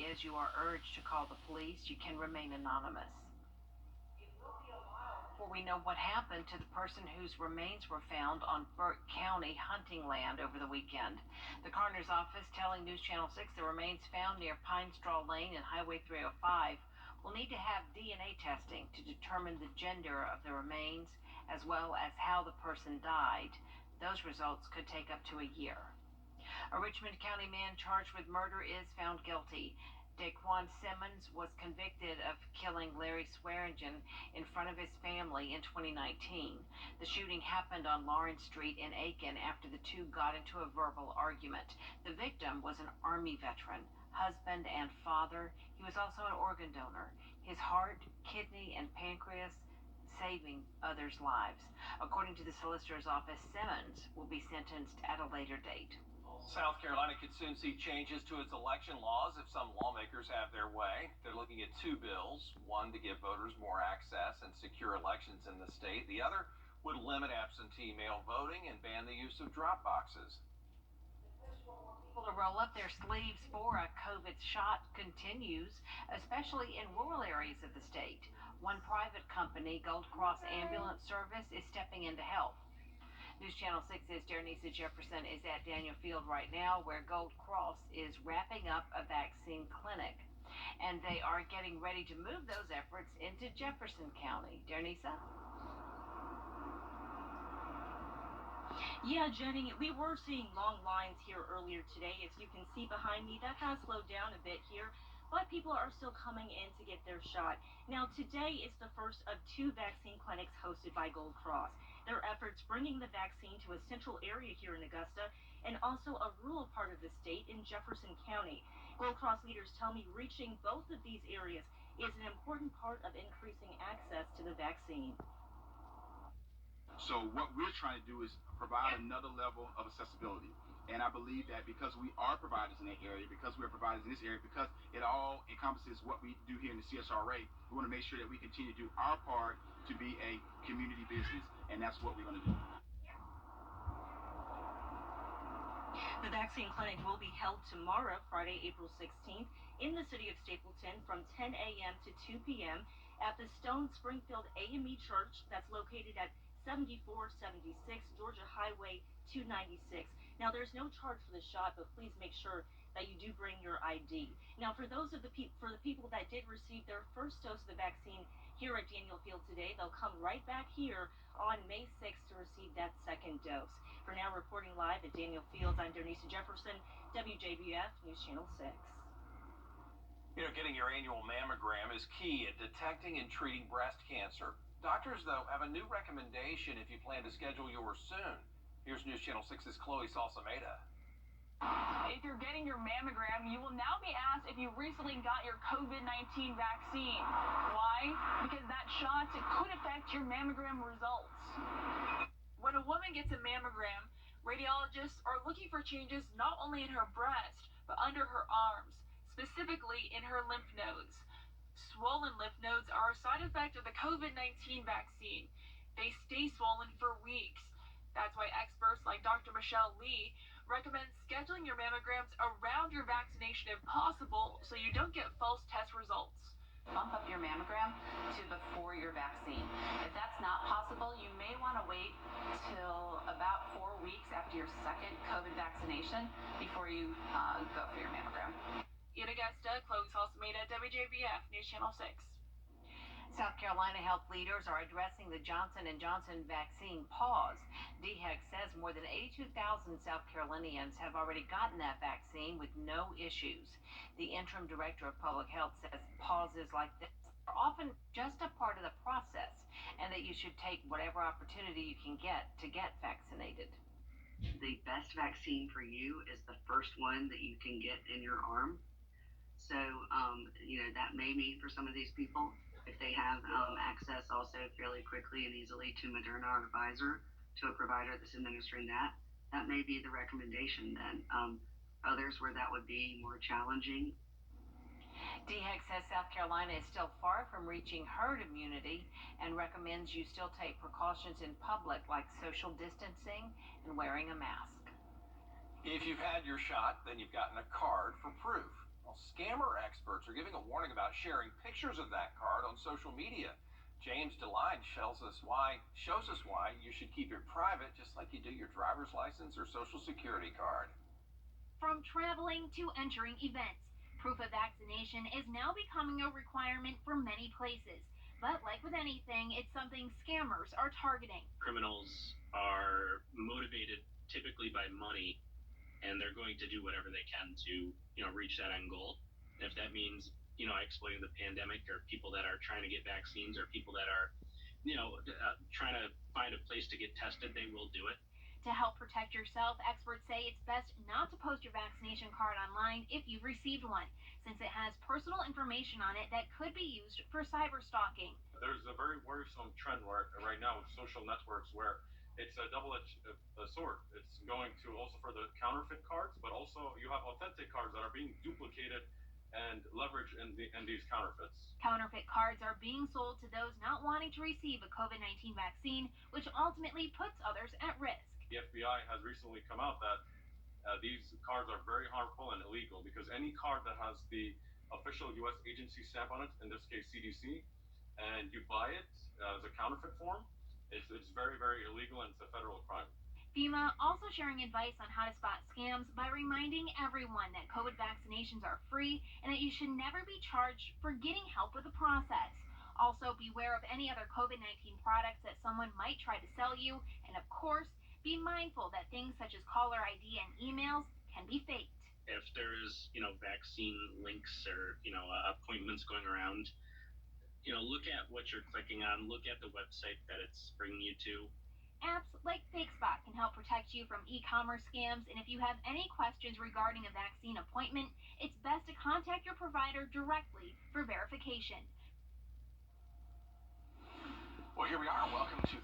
is you are urged to call the police. You can remain anonymous. Before we know what happened to the person whose remains were found on Burke County hunting land over the weekend. The coroner's office telling News Channel 6 the remains found near Pine Straw Lane and Highway 305 will need to have DNA testing to determine the gender of the remains as well as how the person died. Those results could take up to a year. A Richmond County man charged with murder is found guilty. Daquan Simmons was convicted of killing Larry Swearingen in front of his family in 2019. The shooting happened on Lawrence Street in Aiken after the two got into a verbal argument. The victim was an Army veteran, husband and father. He was also an organ donor. His heart, kidney, and pancreas saving others' lives. According to the solicitor's office, Simmons will be sentenced at a later date. South Carolina could soon see changes to its election laws if some lawmakers have their way. They're looking at two bills, one to give voters more access and secure elections in the state. The other would limit absentee mail voting and ban the use of drop boxes. People to roll up their sleeves for a COVID shot continues, especially in rural areas of the state. One private company, Gold Cross Ambulance Service, is stepping in to help. News Channel 6's DEIRNESA Jefferson is at Daniel Field right now, where Gold Cross is wrapping up a vaccine clinic. And they are getting ready to move those efforts into Jefferson County. DEIRNESA? Yeah, Jenny, we were seeing long lines here earlier today. As you can see behind me, that has slowed down a bit here, but people are still coming in to get their shot. Now, today is the first of two vaccine clinics hosted by Gold Cross. Their efforts bringing the vaccine to a central area here in Augusta and also a rural part of the state in Jefferson County. Gold Cross leaders tell me reaching both of these areas is an important part of increasing access to the vaccine. So what we're trying to do is provide another level of accessibility. And I believe that because we are providers in that area, because we're providers in this area, because it all encompasses what we do here in the CSRA, we want to make sure that we continue to do our part to be a community business, and that's what we're going to do. The vaccine clinic will be held tomorrow, Friday, April 16th, in the city of Stapleton from 10 a.m. to 2 p.m. at the Stone Springfield AME Church that's located at 7476 Georgia Highway 296. Now, there's no charge for the shot, but please make sure that you do bring your ID. Now, for those of the people that did receive their first dose of the vaccine here at Daniel Field today, they'll come right back here on May 6th to receive that second dose. For now, reporting live at Daniel Fields, I'm DEIRNESA Jefferson, WJBF News Channel 6. You know, getting your annual mammogram is key in detecting and treating breast cancer. Doctors, though, have a new recommendation if you plan to schedule yours soon. Here's News Channel 6's Chloe SALSAMEDA. If you're getting your mammogram, you will now be asked if you recently got your COVID-19 vaccine. Why? Because that shot could affect your mammogram results. When a woman gets a mammogram, radiologists are looking for changes not only in her breast, but under her arms, specifically in her lymph nodes. Swollen lymph nodes are a side effect of the COVID-19 vaccine. They stay swollen for weeks. That's why experts like Dr. Michelle Lee recommend scheduling your mammograms around your vaccination if possible so you don't get false test results. Bump up your mammogram to before your vaccine. If that's not possible, you may want to wait till about 4 weeks after your second COVID vaccination before you go for your mammogram. In Augusta, Chloe SALSAMEDA, WJBF News Channel 6. South Carolina health leaders are addressing the Johnson & Johnson vaccine pause. DHEC says more than 82,000 South Carolinians have already gotten that vaccine with no issues. The interim director of public health says pauses like this are often just a part of the process and that you should take whatever opportunity you can get to get vaccinated. The best vaccine for you is the first one that you can get in your arm. So, that may mean for some of these people, if they have access also fairly quickly and easily to Moderna or Pfizer, to a provider that's administering that may be the recommendation then. Others where that would be more challenging. DHEC says South Carolina is still far from reaching herd immunity and recommends you still take precautions in public like social distancing and wearing a mask. If you've had your shot, then you've gotten a card for proof. Well, scammer experts are giving a warning about sharing pictures of that card on social media. James DeLine shows us why you should keep it private, just like you do your driver's license or social security card. From traveling to entering events, proof of vaccination is now becoming a requirement for many places. But like with anything, it's something scammers are targeting. Criminals are motivated typically by money, and they're going to do whatever they can to, reach that end goal. If that means, exploiting the pandemic, or people that are trying to get vaccines, or people that are, trying to find a place to get tested, they will do it. To help protect yourself, experts say it's best not to post your vaccination card online if you've received one, since it has personal information on it that could be used for cyber stalking. There's a very worrisome trend right now with social networks where it's a double-edged sword. It's going to also for the counterfeit cards, but also you have authentic cards that are being duplicated and leveraged in these counterfeits. Counterfeit cards are being sold to those not wanting to receive a COVID-19 vaccine, which ultimately puts others at risk. The FBI has recently come out that these cards are very harmful and illegal, because any card that has the official U.S. agency stamp on it, in this case CDC, and you buy it as a counterfeit form, it's very, very illegal, and it's a federal crime. FEMA also sharing advice on how to spot scams by reminding everyone that COVID vaccinations are free and that you should never be charged for getting help with the process. Also, beware of any other COVID-19 products that someone might try to sell you, and of course, be mindful that things such as caller ID and emails can be faked. If there's, vaccine links or, appointments going around, look at what you're clicking on, look at the website that it's bringing you to. Apps like FakeSpot can help protect you from e-commerce scams, and if you have any questions regarding a vaccine appointment, it's best to contact your provider directly for verification. Well, here we are. Welcome to